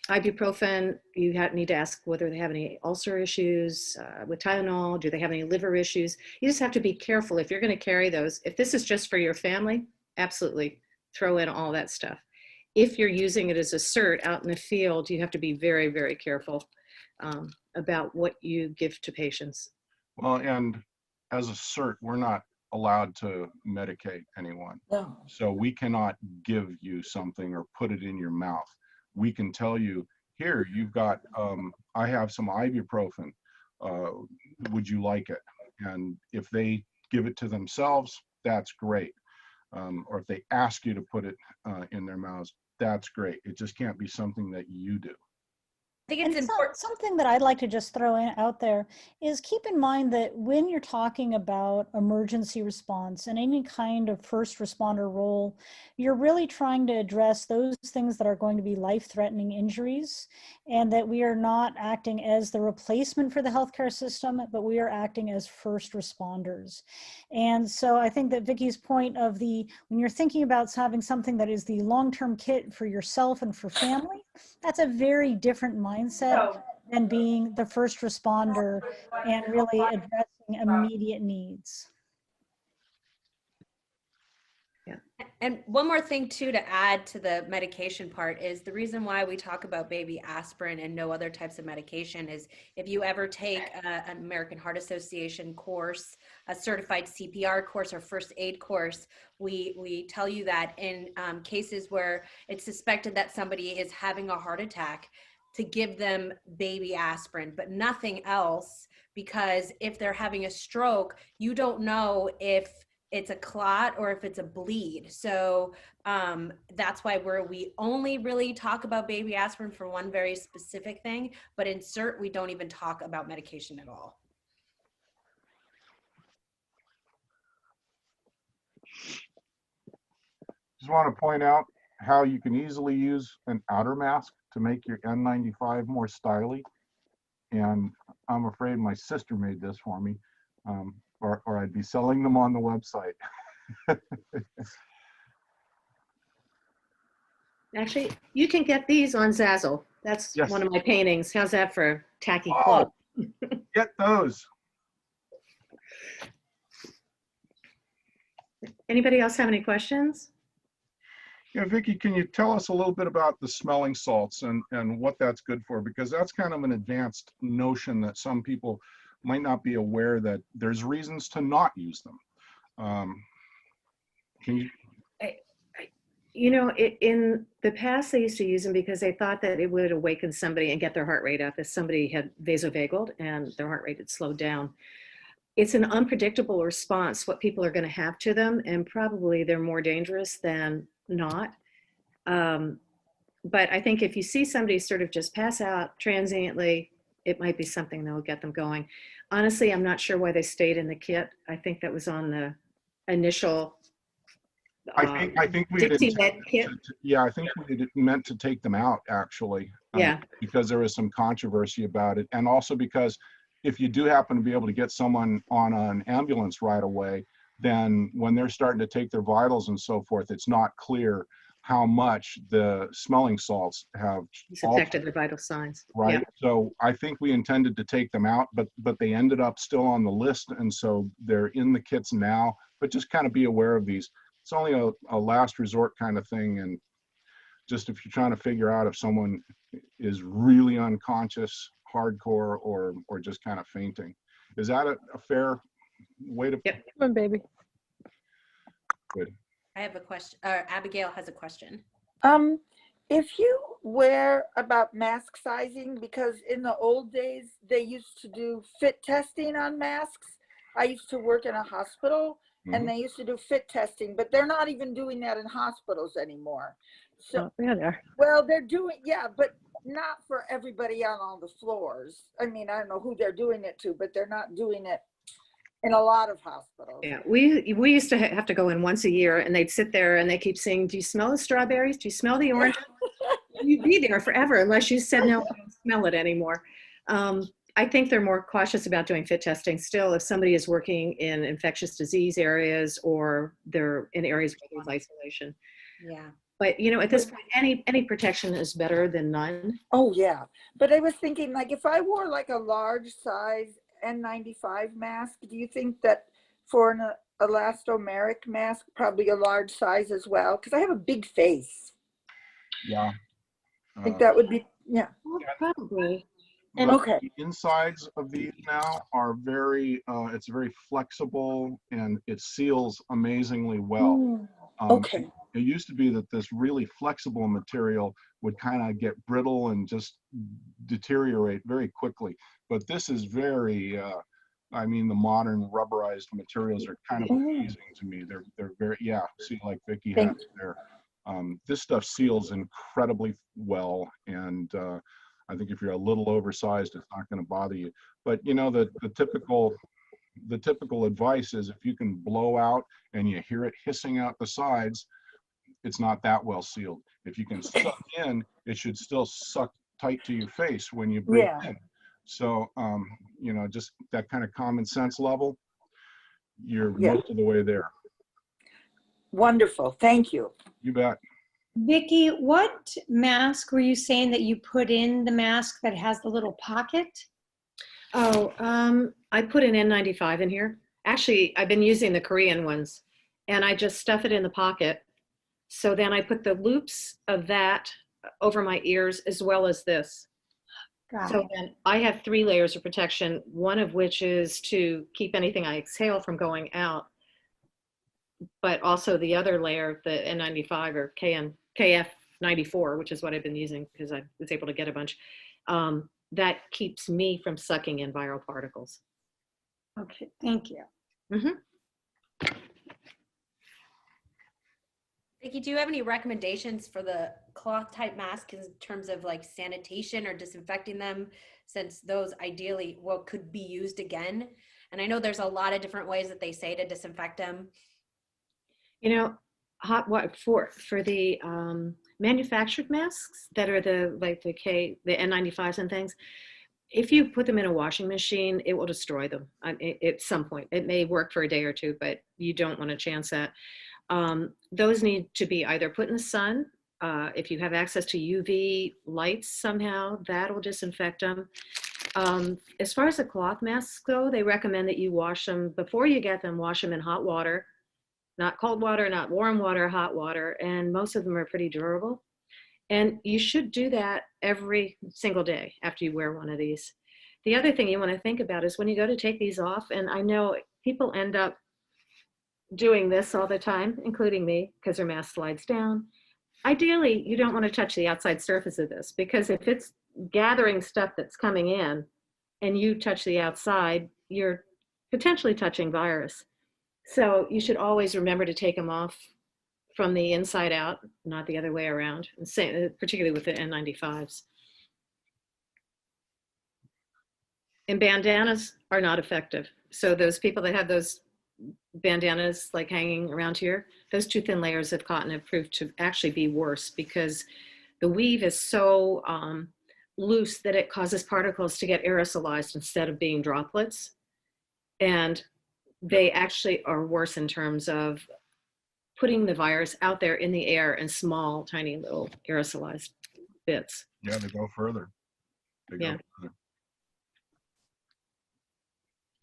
Ibuprofen, you need to ask whether they have any ulcer issues. With Tylenol, do they have any liver issues? You just have to be careful if you're going to carry those. If this is just for your family, absolutely throw in all that stuff. If you're using it as a CERT out in the field, you have to be very, very careful about what you give to patients. Well, and as a CERT, we're not allowed to medicate anyone. No. So we cannot give you something or put it in your mouth. We can tell you, here, you've got, I have some ibuprofen. Would you like it? And if they give it to themselves, that's great. Or if they ask you to put it in their mouths, that's great. It just can't be something that you do. I think And it's important. something that I'd like to just throw out there is keep in mind that when you're talking about emergency response and any kind of first responder role, you're really trying to address those things that are going to be life-threatening injuries, and that we are not acting as the replacement for the healthcare system, but we are acting as first responders. And so I think that Vicky's point of when you're thinking about having something that is the long-term kit for yourself and for family, that's a very different mindset than being the first responder and really addressing immediate needs. And one more thing too to add to the medication part is the reason why we talk about baby aspirin and no other types of medication is if you ever take an American Heart Association course, a certified CPR course or first aid course, we tell you that in cases where it's suspected that somebody is having a heart attack, to give them baby aspirin, but nothing else, because if they're having a stroke, you don't know if it's a clot or if it's a bleed. So that's why we only really talk about baby aspirin for one very specific thing, but in CERT, we don't even talk about medication at all. Just want to point out how you can easily use an outer mask to make your N95 more stylish. And I'm afraid my sister made this for me, or I'd be selling them on the website. Actually, you can get these on Zazzle. That's Yes. one of my paintings. How's that for tacky Oh, cloth? get those. Anybody else have any questions? Yeah, Vicki, can you tell us a little bit about the smelling salts and what that's good for? Because that's kind of an advanced notion that some people might not be aware that there's reasons to not use them. Can you? You know, in the past, they used to use them because they thought that it would awaken somebody and get their heart rate up if somebody had vasovagal and their heart rate had slowed down. It's an unpredictable response, what people are going to have to them, and probably they're more dangerous than not. But I think if you see somebody sort of just pass out transiently, it might be something that will get them going. Honestly, I'm not sure why they stayed in the kit. I think that was on the initial I think we had Dixie Med kit. yeah, I think we had meant to take them out actually. Yeah. Because there was some controversy about it, and also because if you do happen to be able to get someone on an ambulance right away, then when they're starting to take their vitals and so forth, it's not clear how much the smelling salts have affected their vital signs. Right. Yeah. So I think we intended to take them out, but they ended up still on the list, and so they're in the kits now. But just kind of be aware of these. It's only a last resort kind of thing, and just if you're trying to figure out if someone is really unconscious, hardcore, or just kind of fainting. Is that a fair way to? Yep. Come on, baby. Good. I have a question. Abigail has a question. If you wear about mask sizing, because in the old days, they used to do fit testing on masks. I used to work in a hospital and they used to do fit testing, but they're not even doing that in hospitals anymore. So, yeah, they are. well, they're doing, yeah, but not for everybody out on the floors. I mean, I don't know who they're doing it to, but they're not doing it in a lot of hospitals. Yeah, we used to have to go in once a year, and they'd sit there and they keep saying, "Do you smell the strawberries? Do you smell the orange?" You'd be there forever unless you said, "No, I don't smell it anymore." I think they're more cautious about doing fit testing still if somebody is working in infectious disease areas or they're in areas where there's isolation. Yeah. But you know, at this point, any protection is better than none. Oh yeah, but I was thinking, like, if I wore like a large size N95 mask, do you think that for an elastomeric mask, probably a large size as well? Because I have a big face. Yeah. I think that would be, yeah. Probably. And Okay. the insides of these now are very, it's very flexible and it seals amazingly well. Ooh, okay. It used to be that this really flexible material would kind of get brittle and just deteriorate very quickly. But this is very, I mean, the modern rubberized materials are kind of amazing to me. They're very, yeah, see, like Vicki has there. This stuff seals incredibly well, and I think if you're a little oversized, it's not going to bother you. But you know, the typical advice is if you can blow out and you hear it hissing out the sides, it's not that well sealed. If you can suck in, it should still suck tight to your face when you breathe in. So, you know, just that kind of common sense level, you're most of the way there. Wonderful. Thank you. You bet. Vicki, what mask were you saying that you put in the mask that has the little pocket? Oh, I put an N95 in here. Actually, I've been using the Korean ones, and I just stuff it in the pocket. So then I put the loops of that over my ears as well as this. So then I have 3 layers of protection, one of which is to keep anything I exhale from going out. But also the other layer, the N95 or KF94, which is what I've been using because I was able to get a bunch, that keeps me from sucking in viral particles. Okay, thank you. Vicki, do you have any recommendations for the cloth type mask in terms of like sanitation or disinfecting them, since those ideally could be used again? And I know there's a lot of different ways that they say to disinfect them. You know, for the manufactured masks that are the N95s and things, if you put them in a washing machine, it will destroy them at some point. It may work for a day or two, but you don't want to chance that. Those need to be either put in the sun. If you have access to UV lights somehow, that'll disinfect them. As far as the cloth masks go, they recommend that you wash them before you get them, wash them in hot water, not cold water, not warm water, hot water. And most of them are pretty durable. And you should do that every single day after you wear one of these. The other thing you want to think about is when you go to take these off, and I know people end up doing this all the time, including me, because their mask slides down. Ideally, you don't want to touch the outside surface of this, because if it's gathering stuff that's coming in and you touch the outside, you're potentially touching virus. So you should always remember to take them off from the inside out, not the other way around, and particularly with the N95s. And bandanas are not effective. So those people that have those bandanas like hanging around here, those 2 thin layers of cotton have proved to actually be worse because the weave is so loose that it causes particles to get aerosolized instead of being droplets. And they actually are worse in terms of putting the virus out there in the air in small, tiny little aerosolized bits. Yeah, they go further. They go further.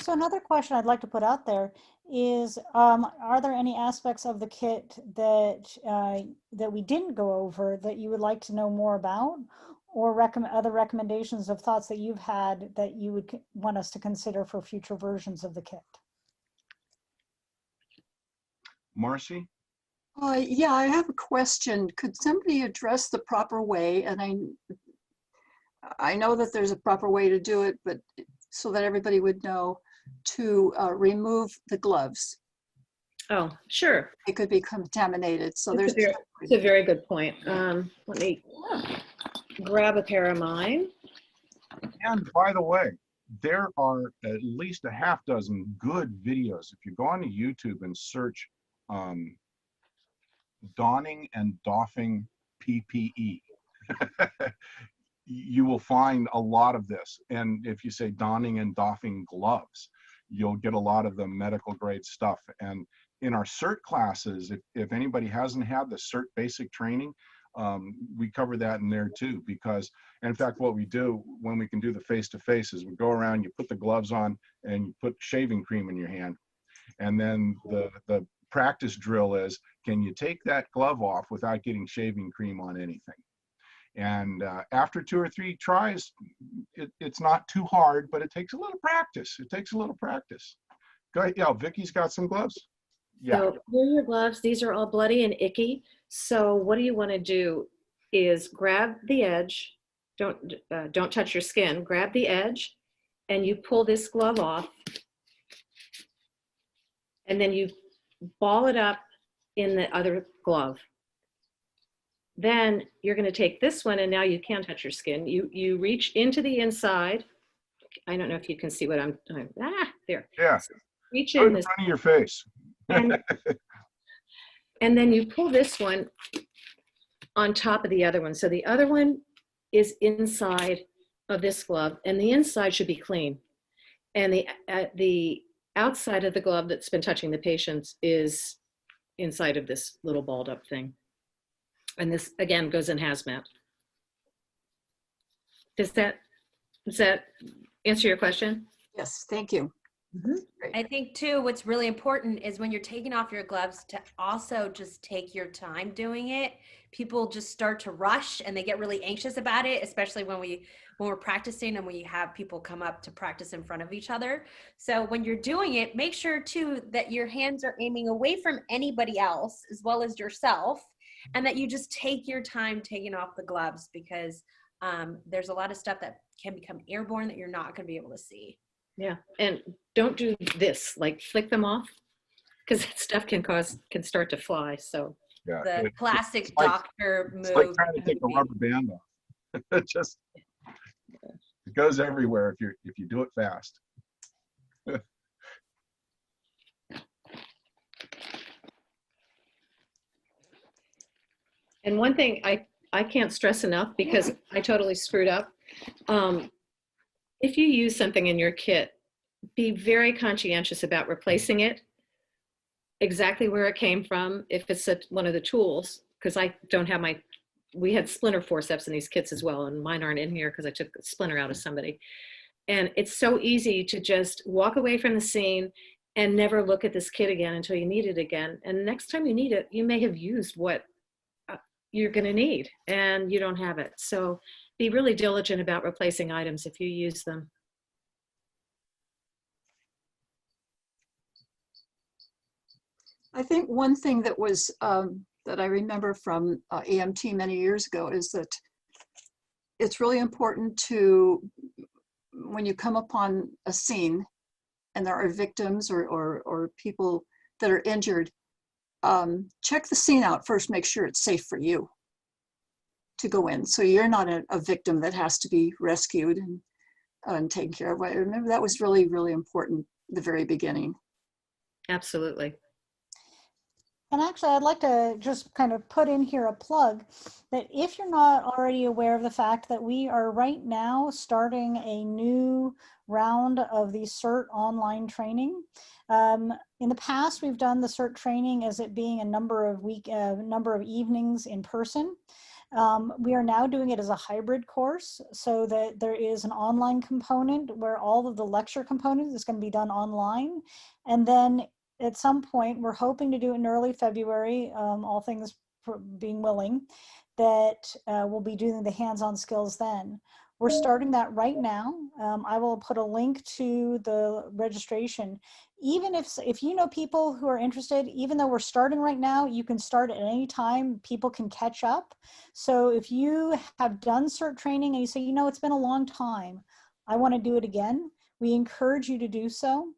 So another question I'd like to put out there is, are there any aspects of the kit that that we didn't go over that you would like to know more about, or other recommendations of thoughts that you've had that you would want us to consider for future versions of the kit? Marcy? Yeah, I have a question. Could somebody address the proper way? And I know that there's a proper way to do it, but so that everybody would know, to remove the gloves. Oh, sure. It could be contaminated. So It's a very good point. Let me grab a pair of mine. And by the way, there are at least a half dozen good videos. If you go onto YouTube and search donning and doffing PPE, you will find a lot of this. And if you say donning and doffing gloves, you'll get a lot of the medical grade stuff. And in our CERT classes, if anybody hasn't had the CERT basic training, we cover that in there too, because in fact, what we do when we can do the face-to-face is we go around, you put the gloves on and you put shaving cream in your hand. And then the practice drill is, can you take that glove off without getting shaving cream on anything? And after 2 or 3 tries, it's not too hard, but it takes a little practice. It takes a little practice. Go ahead. Yeah, Vicky's got some gloves. Yeah. So here are your gloves. These are all bloody and icky. So what do you want to do is grab the edge. Don't touch your skin. Grab the edge and you pull this glove off. And then you ball it up in the other glove. Then you're going to take this one, and now you can touch your skin. You reach into the inside. I don't know if you can see what I'm doing. There. Yeah. So reach Go in in front of your face. and then you pull this one on top of the other one. So the other one is inside of this glove, and the inside should be clean. And the outside of the glove that's been touching the patient is inside of this little balled up thing. And this, again, goes in hazmat. Does that answer your question? Yes, thank you. I think too, what's really important is when you're taking off your gloves to also just take your time doing it. People just start to rush and they get really anxious about it, especially when we're practicing and we have people come up to practice in front of each other. So when you're doing it, make sure too that your hands are aiming away from anybody else as well as yourself, and that you just take your time taking off the gloves, because there's a lot of stuff that can become airborne that you're not going to be able to see. Yeah, and don't do this, like flick them off, because that stuff can start to fly. So Yeah. The classic it's like, doctor move. It's like trying to take a rubber band off. It just, it goes everywhere if you do it fast. And one thing I can't stress enough, because I totally screwed up. If you use something in your kit, be very conscientious about replacing it exactly where it came from. If it's one of the tools, because I don't have we had splinter forceps in these kits as well, and mine aren't in here because I took the splinter out of somebody. And it's so easy to just walk away from the scene and never look at this kit again until you need it again. And next time you need it, you may have used what you're going to need and you don't have it. So be really diligent about replacing items if you use them. I think one thing that was that I remember from EMT many years ago is that it's really important to, when you come upon a scene and there are victims or people that are injured, check the scene out first, make sure it's safe for you to go in. So you're not a victim that has to be rescued and taken care of. I remember that was really, really important at the very beginning. Absolutely. And actually, I'd like to just kind of put in here a plug that if you're not already aware of the fact that we are right now starting a new round of the CERT online training. In the past, we've done the CERT training as it being a number of evenings in person. We are now doing it as a hybrid course, so that there is an online component where all of the lecture component is going to be done online. And then at some point, we're hoping to do it in early February, all things being willing, that we'll be doing the hands-on skills then. We're starting that right now. I will put a link to the registration. Even if you know people who are interested, even though we're starting right now, you can start at any time. People can catch up. So if you have done CERT training and you say, you know, it's been a long time, I want to do it again, we encourage you to do so.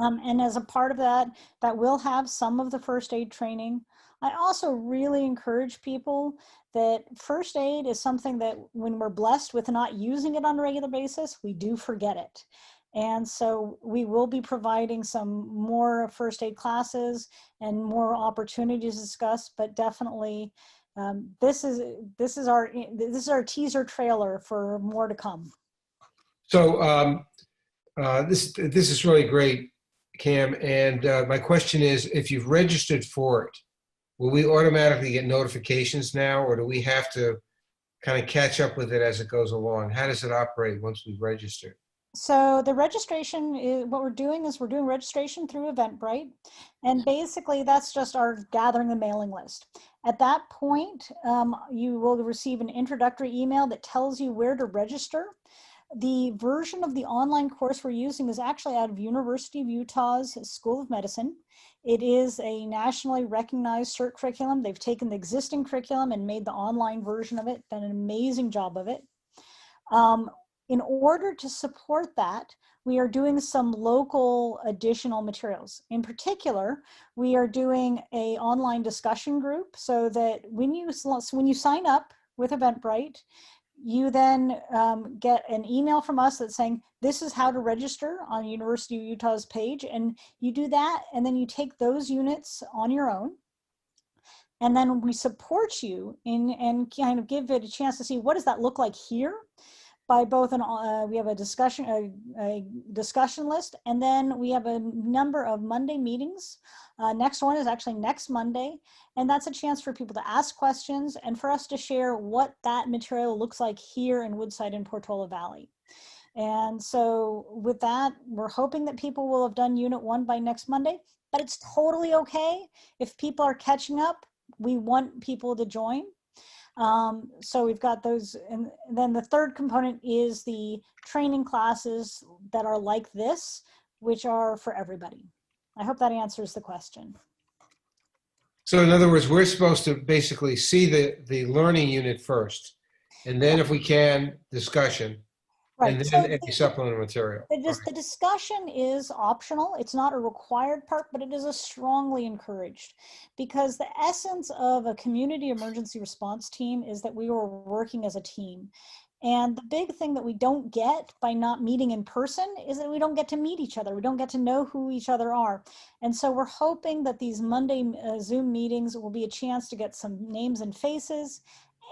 And as a part of that, that will have some of the first aid training. I also really encourage people that first aid is something that when we're blessed with not using it on a regular basis, we do forget it. And so we will be providing some more first aid classes and more opportunities to discuss, but definitely this is our teaser trailer for more to come. So this is really great, Cam. And my question is, if you've registered for it, will we automatically get notifications now, or do we have to kind of catch up with it as it goes along? How does it operate once we've registered? So the registration is what we're doing registration through Eventbrite. And basically that's just our gathering the mailing list. At that point, you will receive an introductory email that tells you where to register. The version of the online course we're using is actually out of University of Utah's School of Medicine. It is a nationally recognized CERT curriculum. They've taken the existing curriculum and made the online version of it, done an amazing job of it. In order to support that, we are doing some local additional materials. In particular, we are doing an online discussion group so that when you sign up with Eventbrite, you then get an email from us that's saying, this is how to register on University of Utah's page. And you do that, and then you take those units on your own. And then we support you and kind of give it a chance to see what does that look like here by both we have a discussion list, and then we have a number of Monday meetings. Next one is actually next Monday, and that's a chance for people to ask questions and for us to share what that material looks like here in Woodside and Portola Valley. And so with that, we're hoping that people will have done Unit 1 by next Monday, but it's totally okay if people are catching up. We want people to join. So we've got those, and then the third component is the training classes that are like this, which are for everybody. I hope that answers the question. So in other words, we're supposed to basically see the learning unit first, and then if we can, discussion, Right. and then So any supplemental material. the discussion is optional. It's not a required part, but it is a strongly encouraged, because the essence of a community emergency response team is that we are working as a team. And the big thing that we don't get by not meeting in person is that we don't get to meet each other. We don't get to know who each other are. And so we're hoping that these Monday Zoom meetings will be a chance to get some names and faces,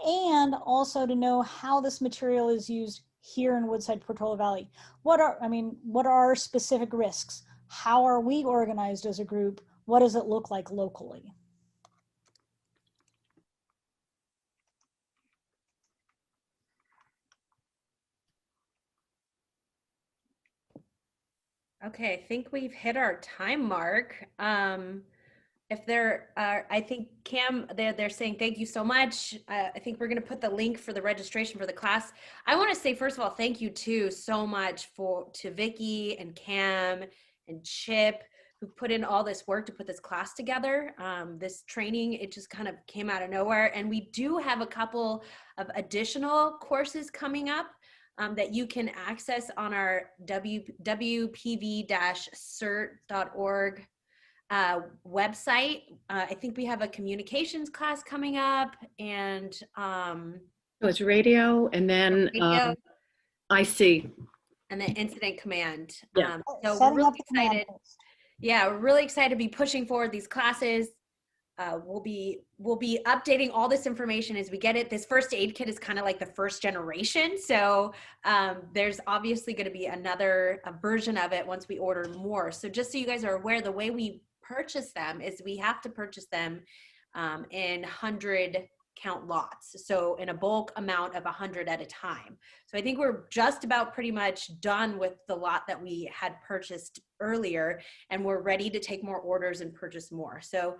and also to know how this material is used here in Woodside Portola Valley. What are our specific risks? How are we organized as a group? What does it look like locally? Okay, I think we've hit our time mark. If there are, I think Cam, they're saying thank you so much. I think we're going to put the link for the registration for the class. I want to say, first of all, thank you too so much to Vicky and Cam and Chip, who put in all this work to put this class together. This training, it just kind of came out of nowhere. And we do have a couple of additional courses coming up that you can access on our WPV-CERT.org website. I think we have a communications class coming up, and So it's radio, and then radio, IC. and then incident command. Yeah. So Setting we're up really the command excited. post. Yeah, we're really excited to be pushing forward these classes. We'll be updating all this information as we get it. This first aid kit is kind of like the first generation. So there's obviously going to be another version of it once we order more. So just so you guys are aware, the way we purchase them is we have to purchase them in 100 count lots. So in a bulk amount of 100 at a time. So I think we're just about pretty much done with the lot that we had purchased earlier, and we're ready to take more orders and purchase more. So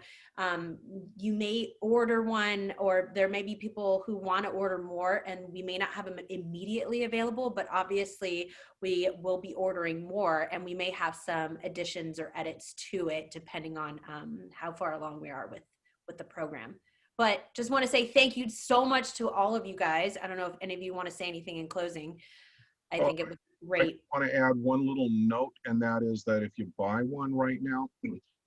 you may order one, or there may be people who want to order more, and we may not have them immediately available, but obviously we will be ordering more, and we may have some additions or edits to it depending on how far along we are with the program. But just want to say thank you so much to all of you guys. I don't know if any of you want to say anything in closing. I think it was great. I want to add one little note, and that is that if you buy one right now,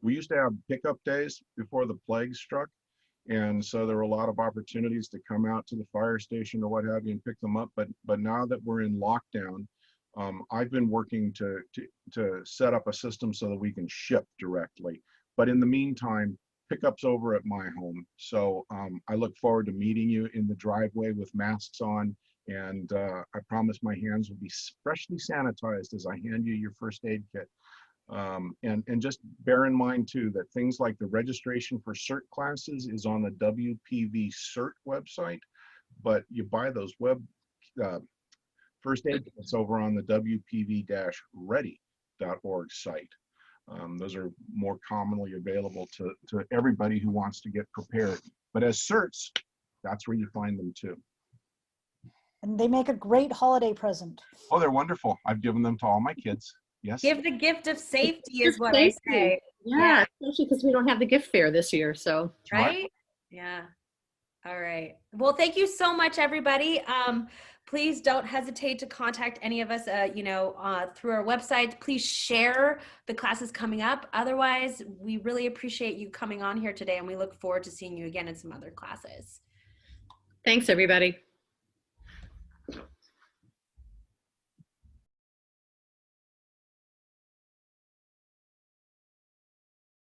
we used to have pickup days before the plague struck. And so there were a lot of opportunities to come out to the fire station or what have you and pick them up. But now that we're in lockdown, I've been working to set up a system so that we can ship directly. But in the meantime, pickups over at my home. So I look forward to meeting you in the driveway with masks on. And I promise my hands will be freshly sanitized as I hand you your first aid kit. And just bear in mind too that things like the registration for CERT classes is on the WPV-CERT website, but you buy those first aid kits over on the WPV-Ready.org site. Those are more commonly available to everybody who wants to get prepared. But as CERTs, that's where you find them too. And they make a great holiday present. Oh, they're wonderful. I've given them to all my kids. Yes. Give the gift of safety is what Safety. I say. Yeah, especially because we don't have the gift fair this year, so. Right? Yeah. All right. Well, thank you so much, everybody. Please don't hesitate to contact any of us, through our website. Please share the classes coming up. Otherwise, we really appreciate you coming on here today, and we look forward to seeing you again in some other classes. Thanks, everybody.